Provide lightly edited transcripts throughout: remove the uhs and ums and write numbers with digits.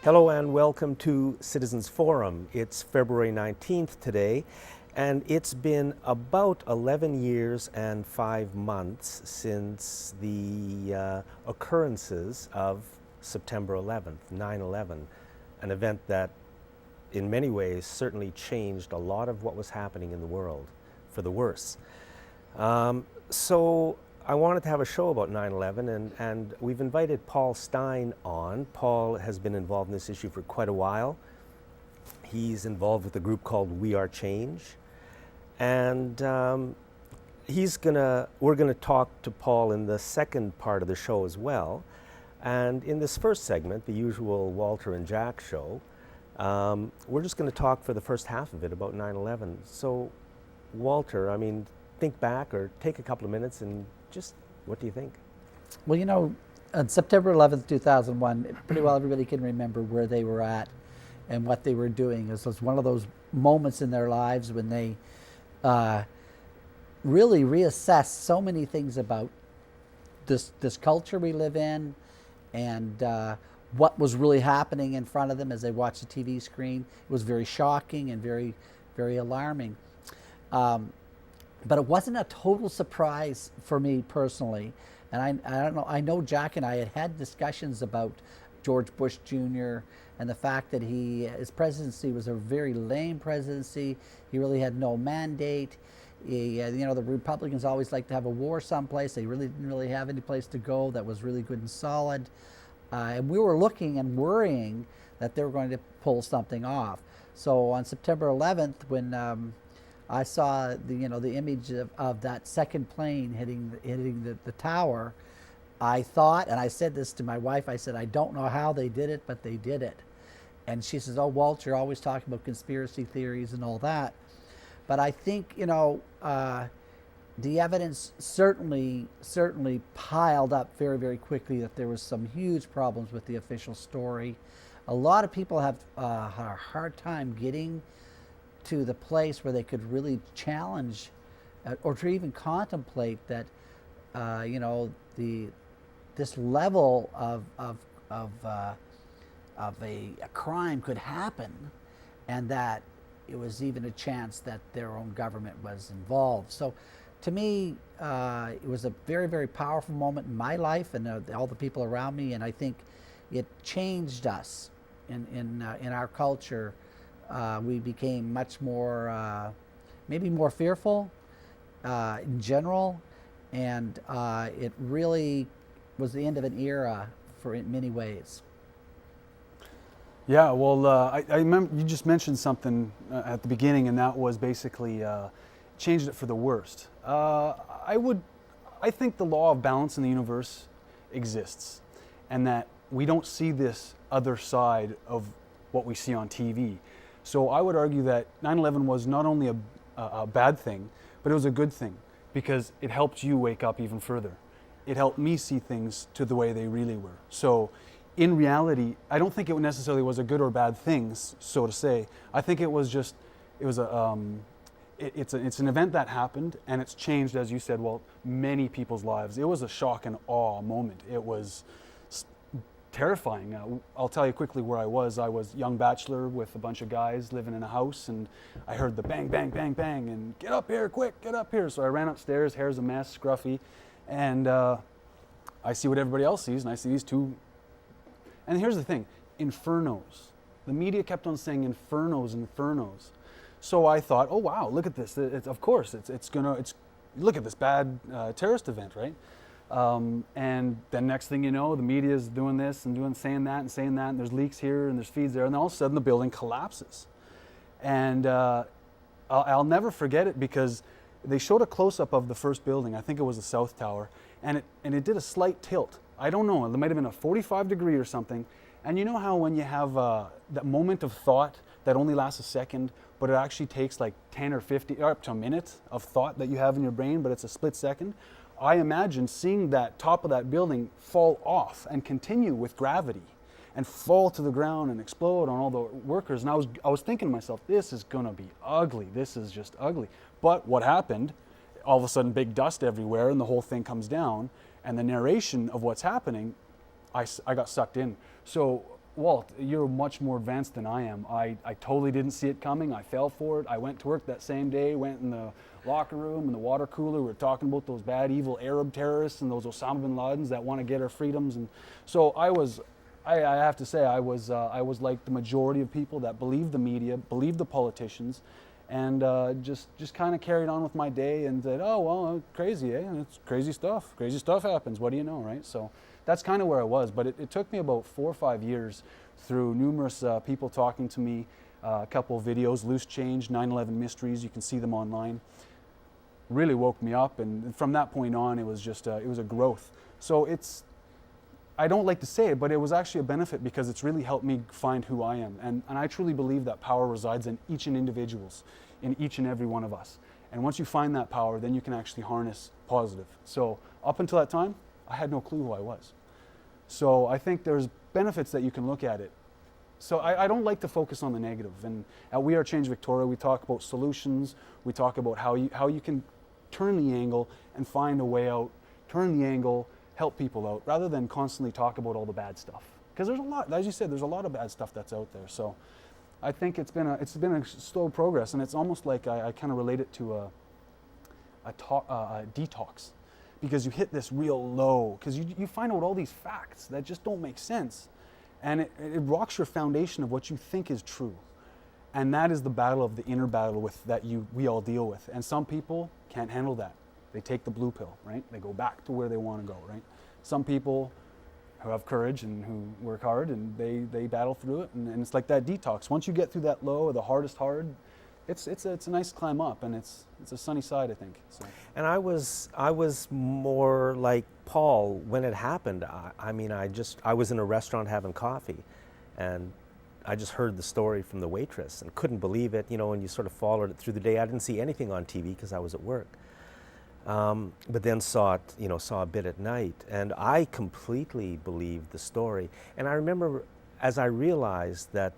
Hello and welcome to Citizens Forum. It's February 19th today, and it's been about 11 years and 5 months since the occurrences of September 11th, 9/11, an event that in many ways certainly changed a lot of what was happening in the world for the worse. So I wanted to have a show about 9/11, and we've invited Paul Stein on. Paul has been involved in this issue for quite a while. He's involved with a group called We Are Change, and we're gonna talk to Paul in the second part of the show as well. And in this first segment, the usual Walter and Jack show, we're just going to talk for the first half of it about 9/11. So, Walter, think back or take a couple of minutes and just, what do you think? Well, on September 11th, 2001, pretty well everybody can remember where they were at and what they were doing. It was one of those moments in their lives when they really reassessed so many things about this culture we live in and what was really happening in front of them as they watched the TV screen. It was very shocking and very, very alarming. But it wasn't a total surprise for me personally. And I don't know, I know Jack and I had discussions about George Bush Jr. and the fact that his presidency was a very lame presidency. He really had no mandate. The Republicans always like to have a war someplace. They really didn't really have any place to go that was really good and solid. And we were looking and worrying that they were going to pull something off. So on September 11th, when I saw the image of that second plane hitting the tower, I thought, and I said this to my wife, I said, I don't know how they did it, but they did it. And she says, oh, Walt, you're always talking about conspiracy theories and all that. But I think, the evidence certainly piled up very, very quickly that there was some huge problems with the official story. A lot of people have a hard time getting to the place where they could really challenge or to even contemplate that, this level of a crime could happen, and that it was even a chance that their own government was involved. So to me, it was a very, very powerful moment in my life and all the people around me, and I think it changed us in our culture. We became much more, maybe more fearful in general, and it really was the end of an era in many ways. Yeah, well, I remember you just mentioned something at the beginning, and that was basically changed it for the worst. I think the law of balance in the universe exists, and that we don't see this other side of what we see on TV. So I would argue that 9/11 was not only a bad thing, but it was a good thing, because it helped you wake up even further. It helped me see things to the way they really were. So in reality, I don't think it necessarily was a good or bad thing, so to say. I think it's an event that happened, and it's changed, as you said, Walt, many people's lives. It was a shock and awe moment. It was terrifying. I'll tell you quickly where I was. I was a young bachelor with a bunch of guys living in a house, and I heard the bang, bang, bang, bang, and get up here, quick, get up here. So I ran upstairs, hair's a mess, scruffy, and I see what everybody else sees, and I see these two. And here's the thing, infernos. The media kept on saying infernos, infernos. So I thought, oh wow, look at this. Of course, look at this bad terrorist event, right? And then next thing you know, the media is doing this and saying that, and there's leaks here and there's feeds there, and then all of a sudden the building collapses. And I'll never forget it, because they showed a close-up of the first building. I think it was the South Tower, and it did a slight tilt. I don't know, it might have been a 45 degree or something. And you know how when you have that moment of thought that only lasts a second, but it actually takes like 10 or 50 or up to a minute of thought that you have in your brain, but it's a split second? I imagine seeing that top of that building fall off and continue with gravity and fall to the ground and explode on all the workers. And I was thinking to myself, this is gonna be ugly. This is just ugly. But what happened, all of a sudden big dust everywhere and the whole thing comes down, and the narration of what's happening, I got sucked in. So Walt, you're much more advanced than I am. I totally didn't see it coming. I fell for it. I went to work that same day, went in the locker room, in the water cooler. We were talking about those bad, evil Arab terrorists and those Osama bin Ladens that want to get our freedoms. And so I have to say, I was like the majority of people that believed the media, believed the politicians, and just kind of carried on with my day and said, oh, well, crazy, eh? It's crazy stuff. Crazy stuff happens. What do you know, right? So that's kind of where I was. But it took me about 4 or 5 years through numerous people talking to me, a couple of videos, Loose Change, 9/11 Mysteries. You can see them online. Really woke me up. And from that point on, it was just it was a growth. So I don't like to say it, but it was actually a benefit because it's really helped me find who I am. And I truly believe that power resides in each and each and every one of us. And once you find that power, then you can actually harness positive. So up until that time, I had no clue who I was. So I think there's benefits that you can look at it. So I don't like to focus on the negative. And at We Are Change Victoria, we talk about solutions. We talk about how you can turn the angle and find a way out, turn the angle, help people out, rather than constantly talk about all the bad stuff. Because there's a lot, as you said, there's a lot of bad stuff that's out there. So I think it's been a slow progress, and it's almost like I kind of relate it to a detox, because you hit this real low, because you find out all these facts that just don't make sense, and it rocks your foundation of what you think is true. And that is the battle of the inner battle that we all deal with. And some people can't handle that. They take the blue pill, right? They go back to where they want to go, right? Some people who have courage and who work hard, and they battle through it, and it's like that detox. Once you get through that low, or the hardest hard, it's a nice climb up, and it's a sunny side, I think. So. And I was more like Paul when it happened. I was in a restaurant having coffee, and I just heard the story from the waitress and couldn't believe it, and you sort of followed it through the day. I didn't see anything on TV because I was at work. But then saw a bit at night, and I completely believed the story. And I remember, as I realized that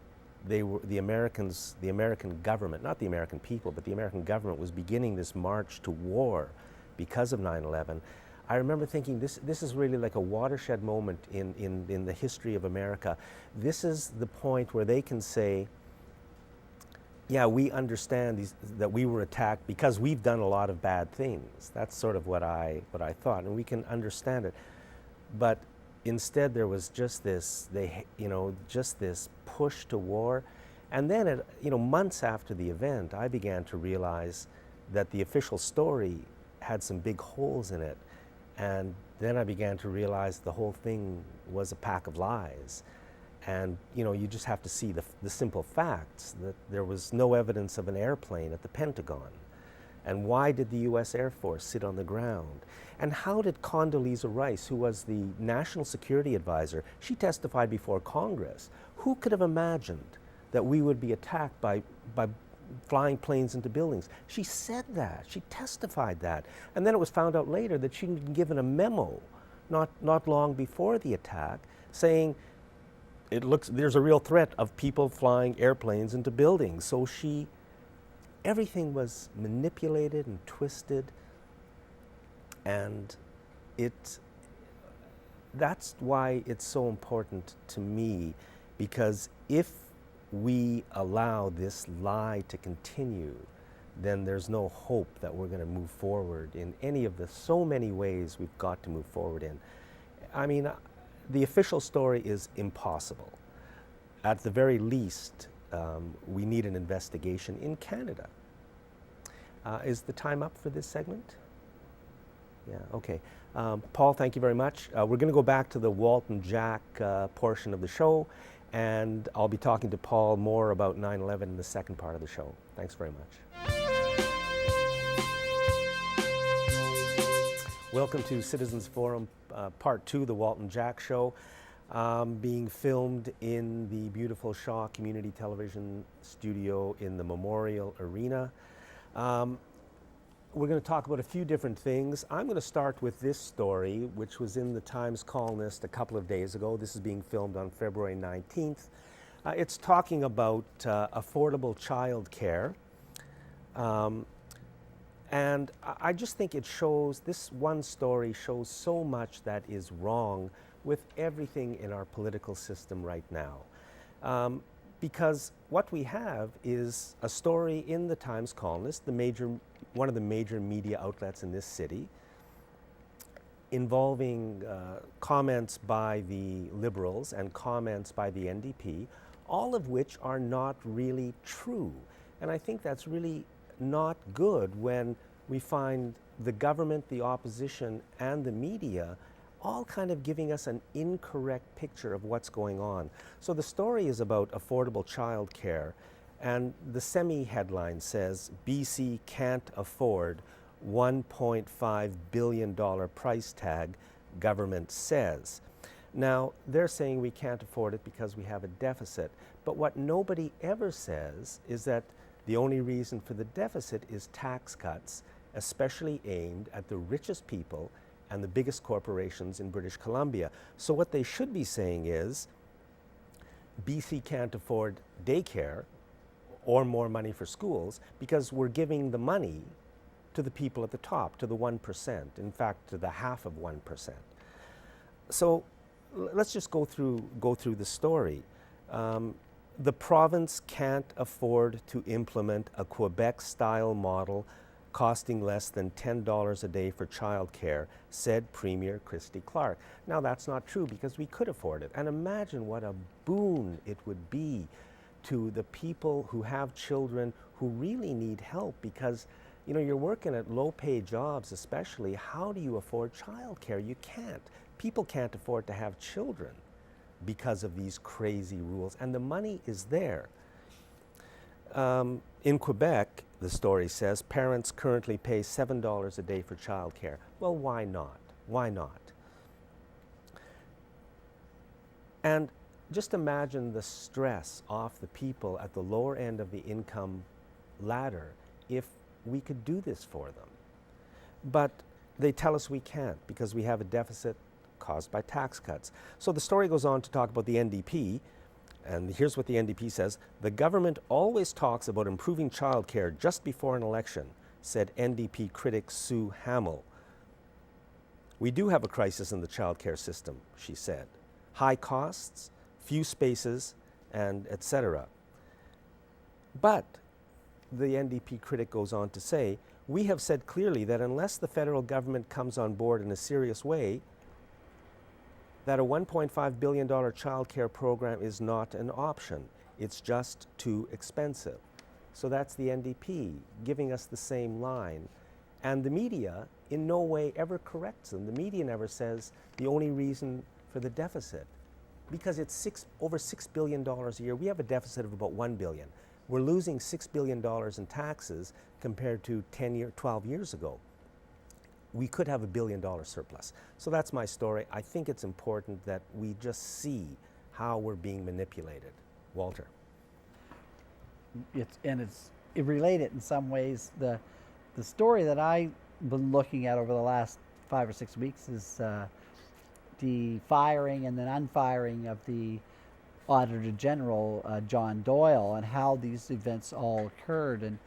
the American government, not the American people, but the American government was beginning this march to war because of 9/11. I remember thinking, this is really like a watershed moment in the history of America. This is the point where they can say, yeah, we understand that we were attacked because we've done a lot of bad things. That's sort of what I thought, and we can understand it. But instead, there was just this, just this push to war. And then, months after the event, I began to realize that the official story had some big holes in it. And then I began to realize the whole thing was a pack of lies. And you just have to see the simple facts, that there was no evidence of an airplane at the Pentagon. And why did the U.S. Air Force sit on the ground? And how did Condoleezza Rice, who was the National Security Advisor, she testified before Congress. Who could have imagined that we would be attacked by flying planes into buildings? She said that, she testified that. And then it was found out later that she'd been given a memo not long before the attack saying, there's a real threat of people flying airplanes into buildings. So everything was manipulated and twisted, and that's why it's so important to me, because if we allow this lie to continue, then there's no hope that we're going to move forward in any of the so many ways we've got to move forward in. I mean, the official story is impossible. At the very least, we need an investigation in Canada. Is the time up for this segment? Yeah, okay. Paul, thank you very much. We're going to go back to the Walt and Jack portion of the show, and I'll be talking to Paul more about 9/11 in the second part of the show. Thanks very much. Welcome to Citizens Forum Part 2, the Walt and Jack Show, being filmed in the beautiful Shaw Community Television studio in the Memorial Arena. We're going to talk about a few different things. I'm going to start with this story, which was in the Times columnist a couple of days ago. This is being filmed on February 19th. It's talking about affordable child care. And I just think it shows, this one story shows so much that is wrong with everything in our political system right now. Because what we have is a story in the Times-Colonist, one of the major media outlets in this city, involving comments by the Liberals and comments by the NDP, all of which are not really true. And I think that's really not good when we find the government, the opposition, and the media all kind of giving us an incorrect picture of what's going on. So the story is about affordable child care, and the semi-headline says, BC can't afford $1.5 billion price tag, government says. Now, they're saying we can't afford it because we have a deficit, but what nobody ever says is that the only reason for the deficit is tax cuts, especially aimed at the richest people and the biggest corporations in British Columbia. So what they should be saying is, BC can't afford daycare or more money for schools because we're giving the money to the people at the top, to the 1%, in fact, to the half of 1%. So let's just go through the story. The province can't afford to implement a Quebec-style model costing less than $10 a day for childcare, said Premier Christy Clark. Now that's not true because we could afford it. And imagine what a boon it would be to the people who have children who really need help, because you know, you're working at low-paid jobs especially. How do you afford childcare? You can't. People can't afford to have children because of these crazy rules, and the money is there. In Quebec, the story says, parents currently pay $7 a day for childcare. Well, why not? Why not? And just imagine the stress off the people at the lower end of the income ladder if we could do this for them. But they tell us we can't because we have a deficit caused by tax cuts. So the story goes on to talk about the NDP, and here's what the NDP says. The government always talks about improving childcare just before an election, said NDP critic Sue Hamill. We do have a crisis in the childcare system, she said. High costs, few spaces, and etc. But the NDP critic goes on to say, we have said clearly that unless the federal government comes on board in a serious way, that a $1.5 billion child care program is not an option. It's just too expensive. So that's the NDP giving us the same line. And the media in no way ever corrects them. The media never says the only reason for the deficit, because it's over $6 billion a year. We have a deficit of about $1 billion. We're losing $6 billion in taxes compared to 12 years ago. We could have $1 billion surplus. So that's my story. I think it's important that we just see how we're being manipulated. Walter. It's related in some ways. The story that I've been looking at over the last 5 or 6 weeks is the firing and then unfiring of the Auditor General, John Doyle, and how these events all occurred and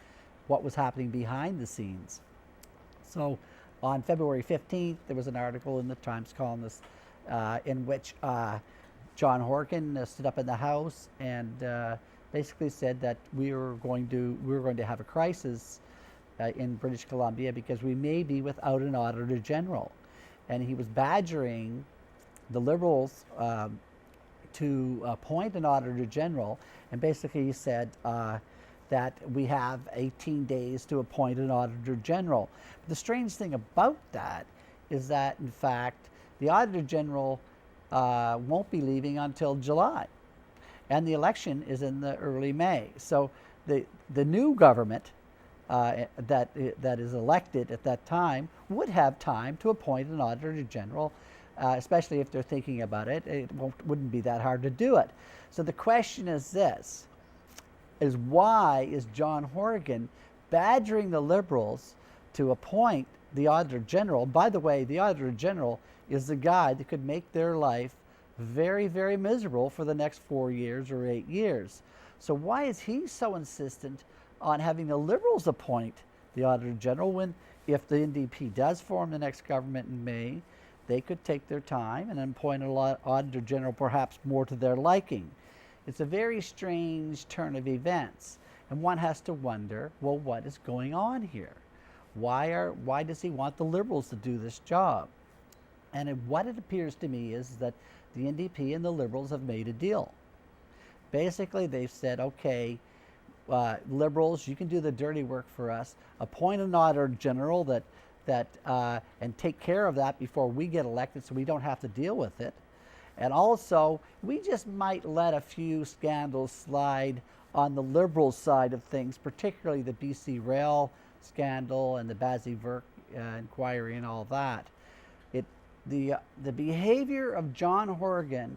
what was happening behind the scenes. So on February 15th, there was an article in the Times-Colonist in which John Horgan stood up in the House and basically said that we were going to have a crisis in British Columbia because we may be without an Auditor General. And he was badgering the Liberals to appoint an Auditor General, and basically he said that we have 18 days to appoint an Auditor General. But the strange thing about that is that, in fact, the Auditor General won't be leaving until July, and the election is in the early May. So the new government that is elected at that time would have time to appoint an Auditor General, especially if they're thinking about it. It wouldn't be that hard to do it. So the question is this, is why is John Horgan badgering the Liberals to appoint the Auditor General? By the way, the Auditor General is the guy that could make their life very, very miserable for the next 4 years or 8 years. So why is he so insistent on having the Liberals appoint the Auditor General when, if the NDP does form the next government in May, they could take their time and appoint an auditor general perhaps more to their liking. It's a very strange turn of events, and one has to wonder, well, what is going on here? Why does he want the Liberals to do this job? And what it appears to me is that the NDP and the Liberals have made a deal. Basically, they've said, okay, Liberals, you can do the dirty work for us. Appoint an auditor general and take care of that before we get elected, so we don't have to deal with it. And also, we just might let a few scandals slide on the Liberal side of things, particularly the BC Rail scandal and the Bazzi-Verk inquiry and all that. The behavior of John Horgan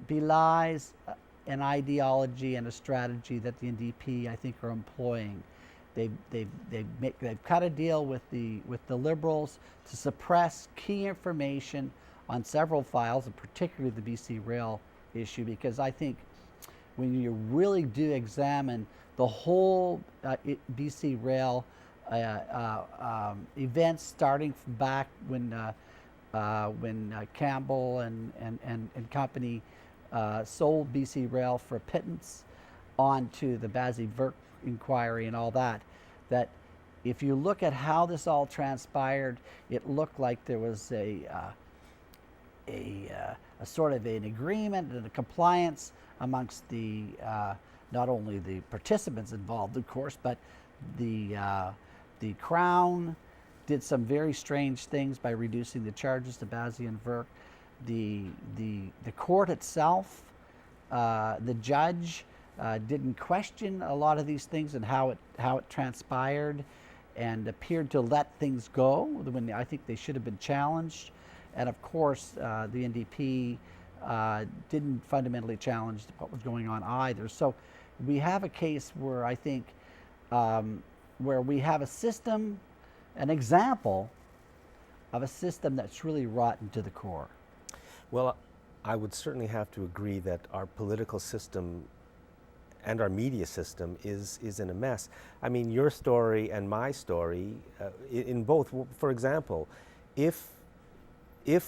belies an ideology and a strategy that the NDP, I think, are employing. They've cut a deal with the Liberals to suppress key information on several files, and particularly the BC Rail issue, because I think when you really do examine the whole BC Rail events, starting from back when Campbell and company sold BC Rail for a pittance, on to the Bazzi-Verk inquiry and all that, that if you look at how this all transpired, it looked like there was a sort of an agreement and a compliance amongst the not only the participants involved, of course, but the Crown did some very strange things by reducing the charges to Bazzi and Verk. The court itself, the judge, didn't question a lot of these things and how it transpired, and appeared to let things go when I think they should have been challenged. And of course, the NDP didn't fundamentally challenge what was going on either. So we have a case where I think where we have a system, an example of a system that's really rotten to the core. Well, I would certainly have to agree that our political system and our media system is in a mess. I mean, your story and my story, in both, for example, if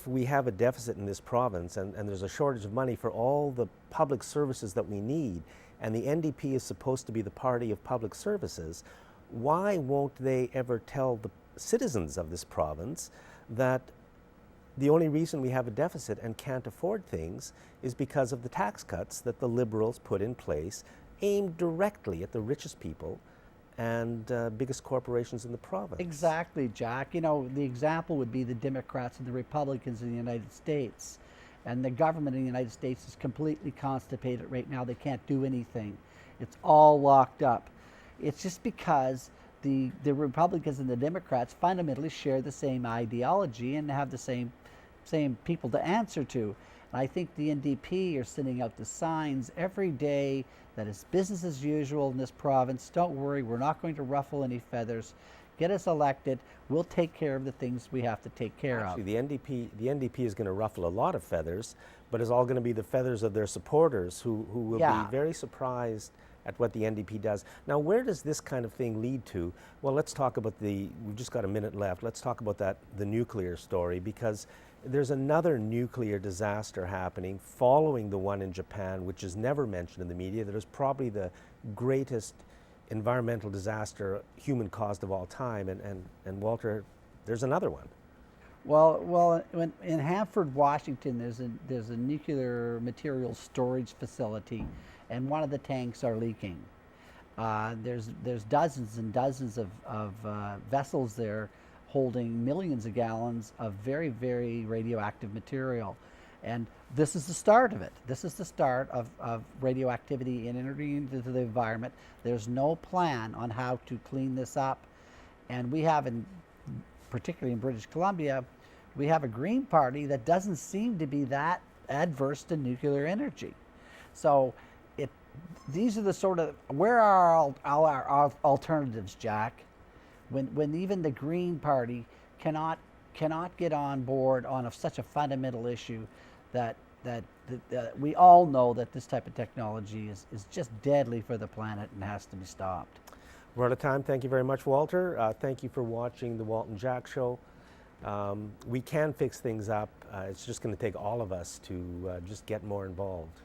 we have a deficit in this province and there's a shortage of money for all the public services that we need, and the NDP is supposed to be the party of public services, why won't they ever tell the citizens of this province that the only reason we have a deficit and can't afford things is because of the tax cuts that the Liberals put in place, aimed directly at the richest people and biggest corporations in the province? Exactly, Jack. You know, the example would be the Democrats and the Republicans in the United States. And the government in the United States is completely constipated right now. They can't do anything. It's all locked up. It's just because the Republicans and the Democrats fundamentally share the same ideology and have the same people to answer to. And I think the NDP are sending out the signs every day that it's business as usual in this province. Don't worry, we're not going to ruffle any feathers. Get us elected. We'll take care of the things we have to take care of. Actually, the NDP is going to ruffle a lot of feathers, but it's all going to be the feathers of their supporters who will be very surprised at what the NDP does. Now, where does this kind of thing lead to? Well, let's talk about we've just got a minute left. Let's talk about the nuclear story, because there's another nuclear disaster happening following the one in Japan, which is never mentioned in the media. That is probably the greatest environmental disaster human caused of all time. And Walter, there's another one. Well, in Hanford, Washington, there's a nuclear materials storage facility, and one of the tanks are leaking. There's dozens and dozens of vessels there holding millions of gallons of very, very radioactive material. And this is the start of it. This is the start of radioactivity entering into the environment. There's no plan on how to clean this up. And we have, particularly in British Columbia, we have a Green Party that doesn't seem to be that adverse to nuclear energy. So these are the sort of, where are our alternatives, Jack? When even the Green Party cannot get on board on such a fundamental issue that we all know that this type of technology is just deadly for the planet and has to be stopped. We're out of time. Thank you very much, Walter. Thank you for watching the Walt and Jack Show. We can fix things up. It's just going to take all of us to just get more involved.